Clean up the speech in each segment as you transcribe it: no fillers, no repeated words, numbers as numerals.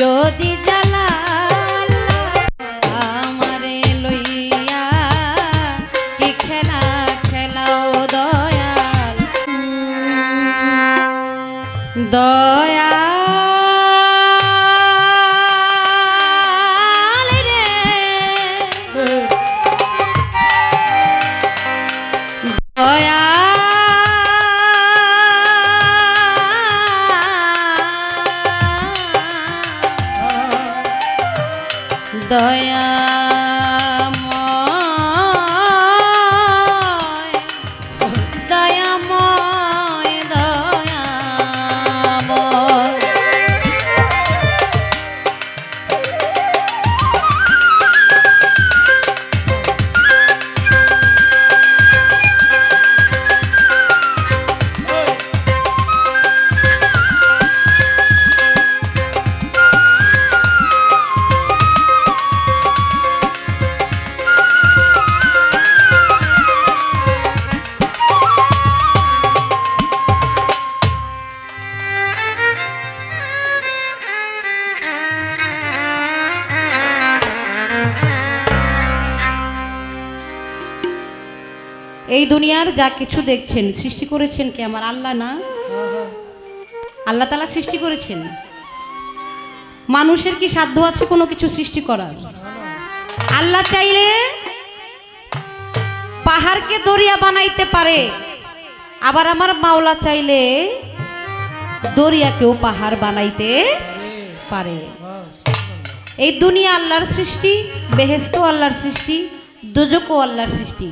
যদি জ্বালা আমারে লইয়া কি খেলা খেলাও দয়াল দয়াল রে দয়া দয়াময় দয়াময় দয়াময় এই দুনিয়ার যা কিছু দেখছেন সৃষ্টি করেছেন কে? আমার আল্লাহ না? আল্লাহ তাআলা সৃষ্টি করেছেন। মানুষের কি সাধ্য আছে কোনো কিছু সৃষ্টি করার? আল্লাহ চাইলে পাহাড়কে দরিয়া বানাইতে পারে, আবার আমার মাওলা চাইলে দরিয়াকেও পাহাড় বানাইতে পারে। এই দুনিয়া আল্লাহর সৃষ্টি, বেহেশত আল্লাহর সৃষ্টি, দোজখও আল্লাহর সৃষ্টি।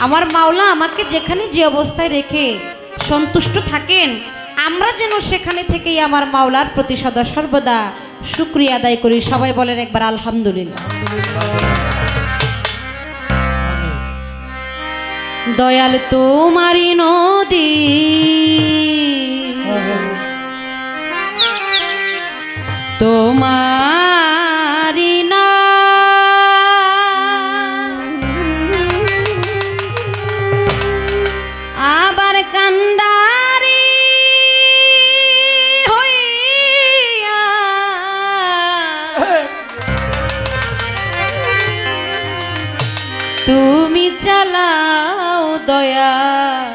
আমার মাওলা আমাকে যেখানে যে অবস্থায় রেখে সন্তুষ্ট থাকেন, আমরা যেন সেখানে থেকেই আমার মাওলার প্রতি সদা সর্বদা শুকরিয়া আদায় করি। সবাই বলেন একবার আলহামদুলিল্লাহ। দয়াল তোমারি নদী তোমারি না আবার কান্ডারি হইয়া তুমি চালাও দয়াল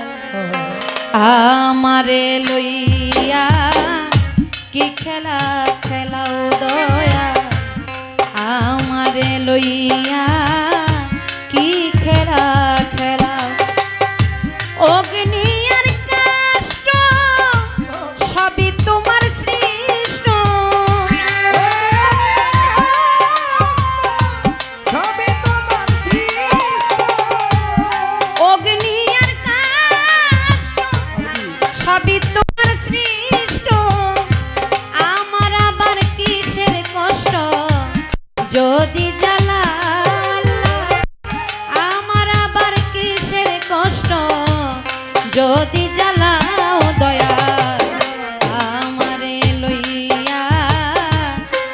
আমারে লইয়া কি খেলা খেলাও দয়াল আমারে লইয়া কি খেলা খেলাও। অগ্নি আর কষ্ট সবই তোমার সৃষ্ট, অগ্নি আর কষ্ট সবই তোমার সৃষ্ট, আমার আবার কিসের কষ্ট যদি জ্বালা আমার আবার কিসের কষ্ট যদি জ্বালাও দয়াল আমারে লইয়া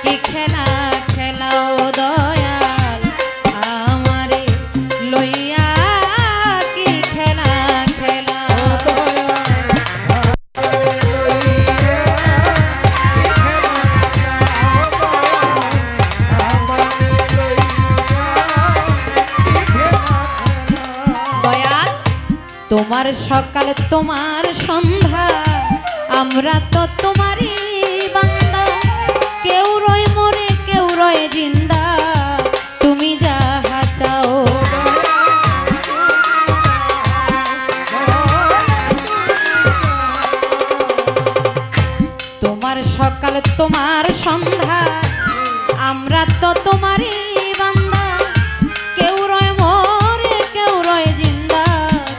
কি খেলা খেলাও দয়াল আমারে লইয়া কি খেলা খেলাও। দয়াল তোমার সকাল তোমার সন্ধ্যা আমরা তো তোমারই বান্দা, কেউ রয় মরে কেউ রয় জিন্দা তুমি যাহা চাও। তোমার সকাল তোমার সন্ধ্যা আমরা তো তোমারই বান্দা, কেউ রয় মরে কেউ রয় জিন্দা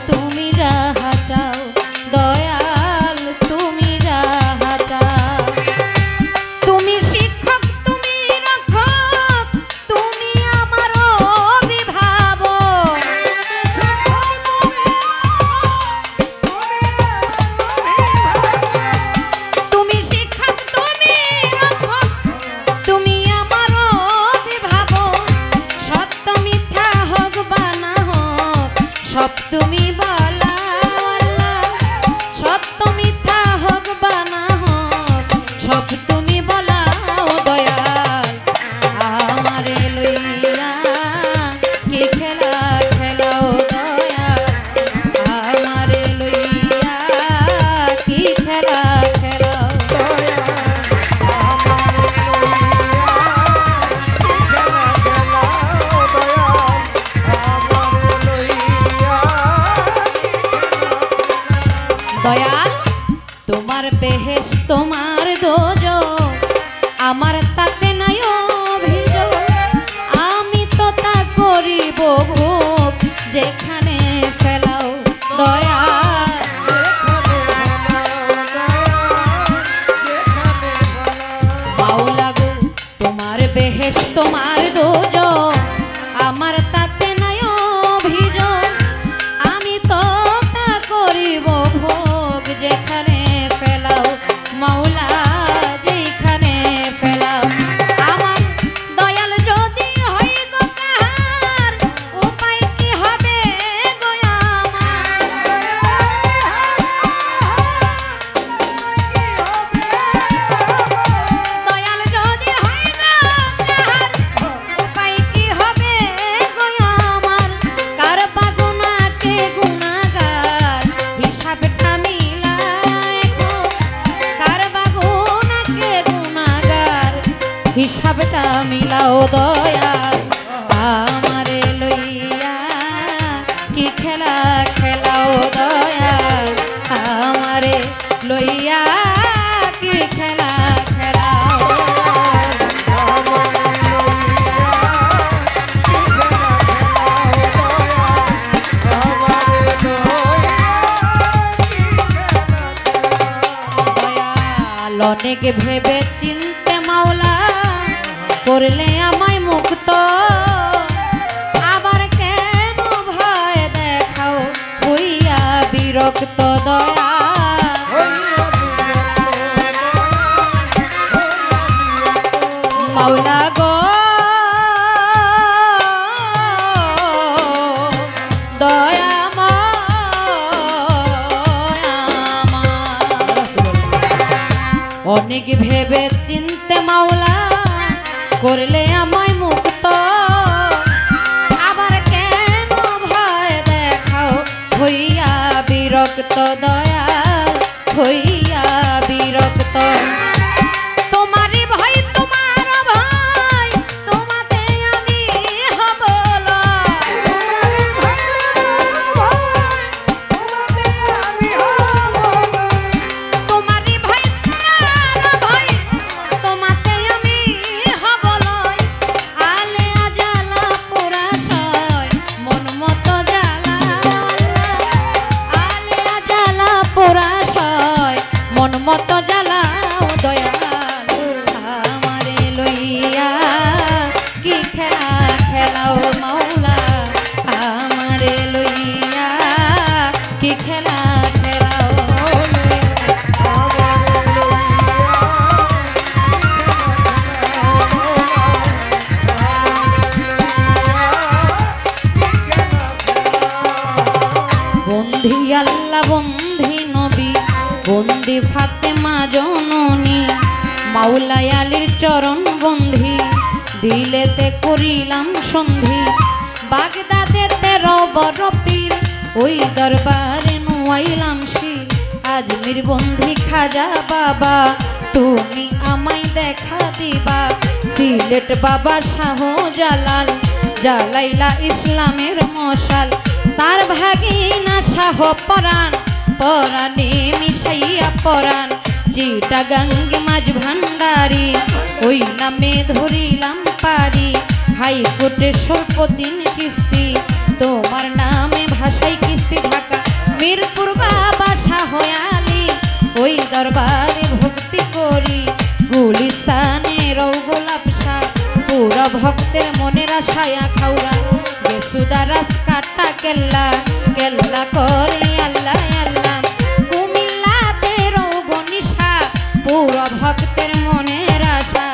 তুমি যাহা চাও দয়াল তুমি যাহা চাও। তুমি শিক্ষক তুমি রক্ষক তুমি আমার অভিভাবক, তুমি শিক্ষক তুমি রক্ষক তুমি আমার অভিভাবক। বেহেশ তোমার দোজখ আমার তাতে নাই অভিযোগ আমি তো তা করিব ভোগ যেখানে ফেলাও দয়া মাওলা গো তোমার বেহেশ তোমার দোজখ আমার তাতে নাই অভিযোগ আমি তো তা করিব ভোগ যেখানে ফেলাও মাওলা যেখানে ফেলাও আমার দয়াল যদি হই গো কাহার উপায় কি হবে গো আমার দয়াল যদি হই গো কাহার উপায় কি হবে গো আমার কার পাগুনা কে গুনাহগার হিসাবটা মিলায় গো কার পাগুনা কে গুনাহগার হিসাবটা মিলাও দয়াল আমারে লইয়া কি খেলা খেলাও দয়াল আমারে লইয়া কি খেলা খেলাও দয়াল অনেক ভেবে চিনতে মাওলা করলে আমায় মুক্ত আবার কেন ভয় দেখাও হইয়া বিরক্ত দয়া মাওলা গো অনেক ভেবে চিনতে মাওলা করলে আমায় মুক্ত আবার কেন ভয় দেখাও হইয়া বিরক্ত দয়া হইয়া বিরক্ত তোমারই ভয় তোমার ভয় তোমাতে আমি হব তোমারই ভয় তোমার ভয় তোমাতে আমি হব আলে আজালা পুরা সয় মন মতো জ্বালা আলে আজালা পুরা সয় মন মতো জ্বালাও দয়াল আমারে লইয়া কি খেলা খেলাও মাওলা আমারে লইয়া কি খেলা খেলাও বন্ধি আল্লাহ বন্ধি নবী বন্দি ফাতেমা জননী মাওলা আলীর চরণ বন্ধি দিলেতে করিলাম সন্ধি বাগদাদেতে রবর পীর ওই দরবারে নুয়াইলাম শির আজমির বন্ধি খাজা বাবা তুমি আমায় দেখা দিবা সিলেট বাবা শাহ জালাল জ্বালাইলা ইসলামের মশাল তার ভাগিনা শাহ পরাণ পরাণে মিশাইয়া পরাণ চিটাগাঙ্গে মাঝ ভান্ডারি ওই নামে ধরিলাম পারি হাইকোর্টে স্বল্প দিন কিস্তি তোমার নামে ভাষাই কিস্তি ঢাকা মিরপুর বাবা শাহ আলী ওই দরবারে ভক্তি করি গুলিস্তানের গোলাপ শাহ পুরা ভক্তের মনের আশায়া খাউরা গেসুদারাস কাটা কেল্লা কেল্লা করে আল্লাহ আল্লাহ কুমিল্লাতে রৌগনিশা পুরা ভক্তের মনের আশা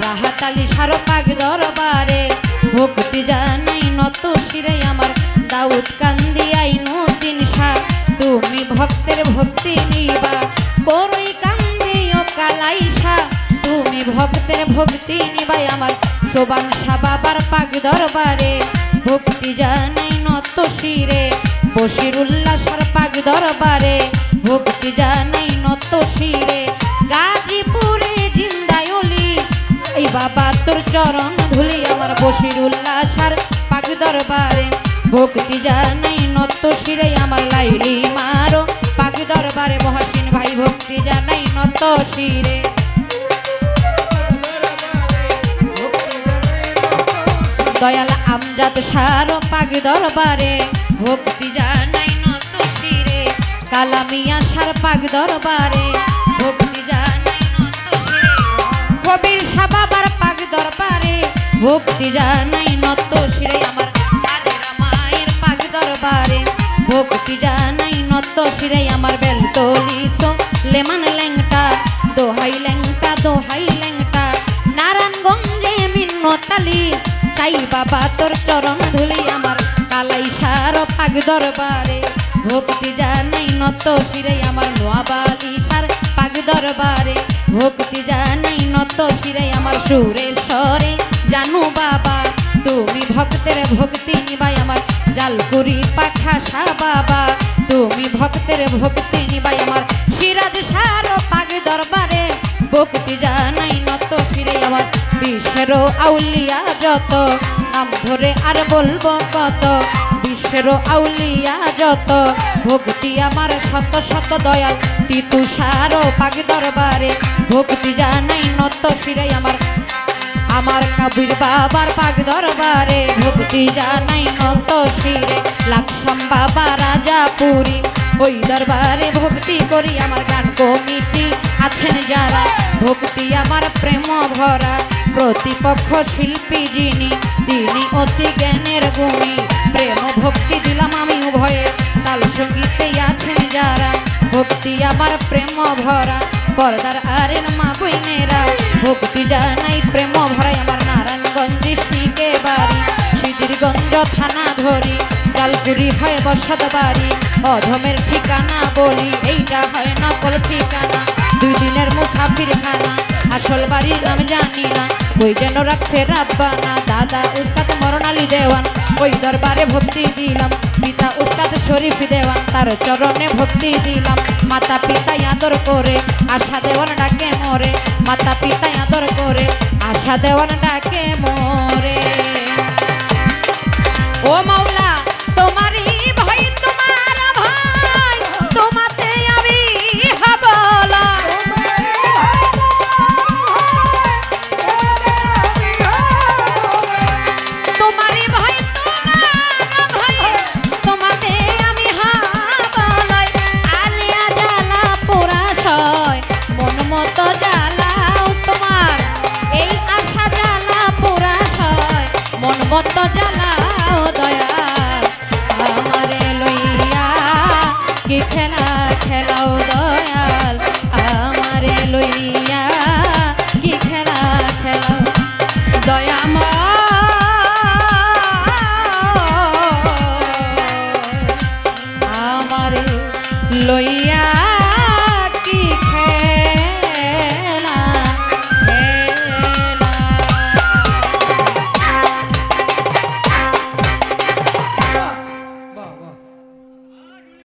রাহাতালি সার পাক দরবারে ভক্তি জানাই নত শিরে আমার দাউদ কান্দি আইনো দিন শাহ তুমি ভক্তের ভক্তি নিবা করই কান্দি ও কালাইশা তুমি ভক্তের ভক্তি নিবাই আমার সোবান শাহ বাবার পাক দরবারে ভক্তি জানাই নত শিরে বশিরুল্লাহ সার পাক দরবারে ভক্তি জানাই নত শিরে গাজীপুরে জিন্দায়লি এই বাবা তোর চরণ ধুলি আমার বশিরুল্লাহ সার পাক দরবারে ভক্তি জানাই নত শিরে আমার লাইলি মারো পাক দরবারে মহাসিন ভাই ভক্তি জানাই নত শিরে। দয়াল আমজাদ শাহর পাক দরবারে ভক্তি জানাই নত শিরে। কালামিয়া শাহর পাক দরবারে ভক্তি জানাই নত শিরে। কবির শাহ বাবার পাক দরবারে ভক্তি জানাই নত শিরে। আমার কাদের মায়ের পাক দরবারে ভক্তি জানাই নত শিরে। আমার বেলতলি লেমান ল্যাংটা দোহাই ল্যাংটা দোহাই ল্যাংটা নারায়ণগঞ্জে মিন্নতালি তাই বাবা তোর চরণ ধুলি। আমার কালাই সার পাক দরবারে ভক্তি জানাই নত শিরে। আমার নোয়াবালি সার পাক দরবারে ভক্তি জানাই নত শিরে। আমার সুরেশ্বরে জানু বাবা তুমি ভক্তের ভক্তি নিবাই। আমার জালকুড়ি পাখা শাহ বাবা তুমি ভক্তের ভক্তি নিবাই। আমার সিরাজ সার পাক দরবারে ভক্তি জানাই নত শিরে। আমার বিশ্বের আউলিয়া যত নাম ধরে আর বলবো কত। বিশ্বের আউলিয়া যত ভক্তি আমার শত শত। দয়াল তিতুষার পাক দরবারে ভক্তি জানাই নত শিরে। আমার কবির বাবার পাক দরবারে ভক্তি জানাই নত শিরে। লাকসাম বাবা রাজাপুরি ওই দরবারে ভক্তি করি। আমার গান কমিটি আছেন যারা ভক্তি আমার প্রেম ভরা। প্রতিপক্ষ শিল্পী যিনি তিনি অতি জ্ঞানের গুণী। প্রেম ভক্তি দিলাম আমি উভয়ে তাল সঙ্গীতে আছেন যারা ভক্তি আমার প্রেম ভরা। পর্দার আরেন মা বইনেরা ভক্তি জানাই প্রেম ভরাই। আমার নারায়ণগঞ্জ ডিস্ট্রিক্টে বাড়ি সিদ্ধিরগঞ্জ থানা ধরি জালকুড়ি হয় বসত বাড়ি। অধমের ঠিকানা বলি এইটা হয় নকল ঠিকানা। 2 দিনের মুসাফির খানা আসল বাড়ির নাম জানি না ওই যেন রাখছে রাব্বানা। দাদা উস্তাদ মরণ আলী দেওয়ান ওই দরবারে ভক্তি দিলাম। পিতা উস্তাদ শরীফ দেওয়ান তার চরণে ভক্তি দিলাম। মাতা পিতা আদর করে আশা দেওয়ান ডাকে মরে। মাতা পিতা আদর করে আশা দেওয়ান ডাকে মরে। ও মাওলা তোমারই ভাই তোমার ভাই তোমাতে আমি হাবলা। তোমারই ভাই তোমার ভাই তোমাতে আমি হাবলা। আলিয়া জ্বালা পোড়া সয় মন মতো জ্বালাও তোমার এই আশা জ্বালা পোড়া সয় মন মতো জ্বালাও। দয়াল আমারে লইয়া কি খেলা খেলাও। দয়াল আমারে লইয়া কি খেলা খেলাও। দয়াময় আমারে লইয়া